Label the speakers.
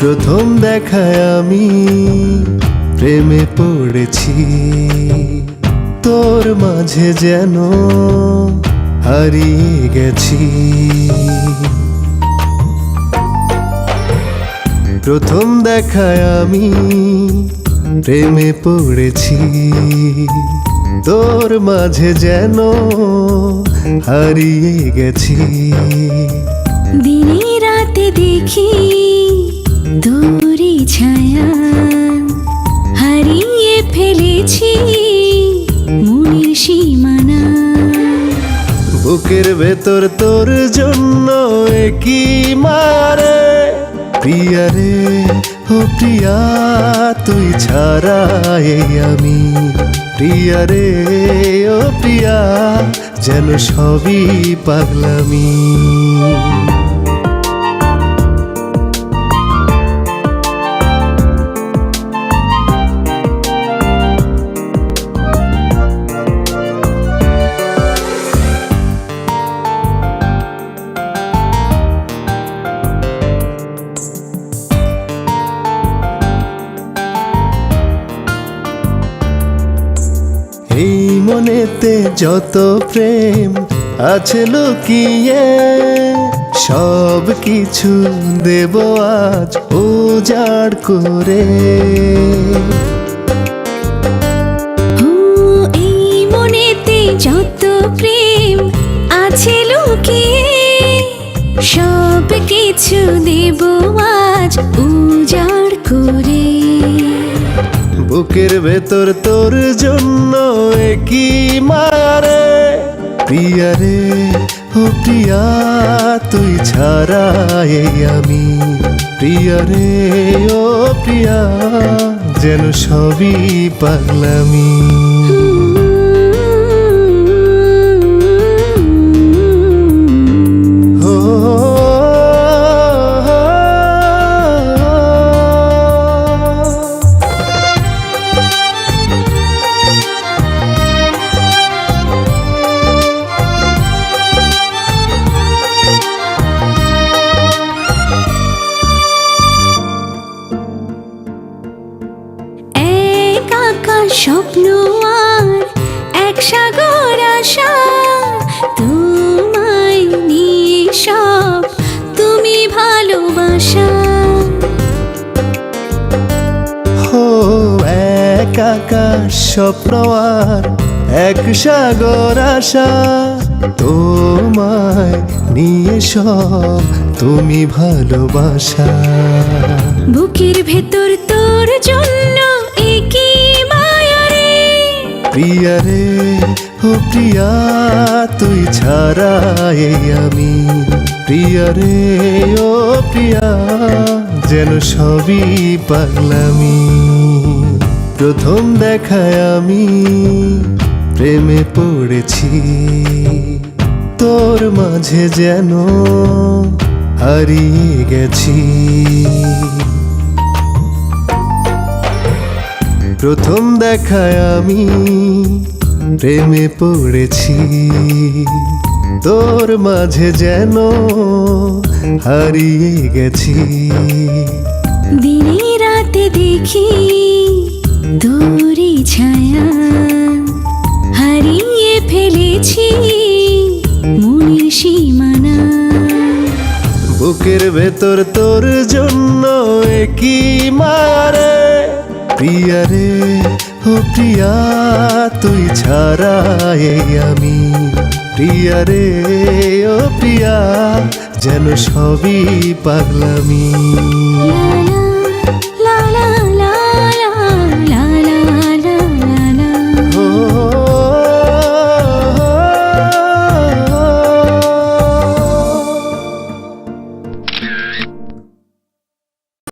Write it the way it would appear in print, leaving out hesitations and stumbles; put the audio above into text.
Speaker 1: প্রথম দেখায় আমি প্রেমে পড়েছি, তোর মাঝে যেন হারিয়ে গেছি। প্রথম দেখায় আমি প্রেমে পড়েছি, তোর মাঝে যেন হারিয়ে গেছি।
Speaker 2: দিনে রাতে দেখি তোরই ছায়া, হারিয়ে ফেলেছি মনের সীমানা।
Speaker 1: বুকের ভেতর তোর জন্য কি মারে, প্রিয়া রে ও প্রিয়া তুই ছাড়া এই আমি। প্রিয়া রে ও প্রিয়া যেন সবই পাগলামি। এই মনেতে যত প্রেম আছে লুকিয়ে, সব কিছু দেব আজ উজাড় করে।
Speaker 2: এই মনেতে যত প্রেম আছে লুকিয়ে, সব কিছু দেব আজ উজাড় করে।
Speaker 1: বুকের ভেতর তোর জন্য কি মারে, প্রিয়া রে ও প্রিয়া তুই ছাড়া এই আমি। প্রিয়া রে ও প্রিয়া যেন সবই পাগলামি।
Speaker 2: স্বপ্ন আর এক সাগর আশা, তোমায় নিয়ে সব তুমি ভালোবাসা।
Speaker 1: হো এক আকাশ স্বপ্ন আর এক সাগর আশা, তোমায় নিয়ে সব তুমি ভালোবাসা।
Speaker 2: বুকের ভেতর তোর জন্য একই মায়া রে,
Speaker 1: প্রিয়া রে ও প্রিয়া তুই ছাড়া এই আমি। প্রিয়া রে ও প্রিয়া যেন সবই পাগলামি। প্রথম দেখায় আমি প্রেমে পড়েছি, তোর মাঝে যেন হারিয়ে গেছি। প্রথম দেখায় আমি প্রেমে পড়েছি, তোর মাঝে যেন হারিয়ে গেছি।
Speaker 2: দিনে রাতে দেখি তোরই ছায়া, হারিয়ে ফেলেছি মনের সীমানা।
Speaker 1: বুকের ভেতর তোর জন্য কি মারে, প্রিয়া রে ও প্রিয়া তুই ছাড়া এই আমি। প্রিয়া রে ও প্রিয়া যেন সবই পাগলামি।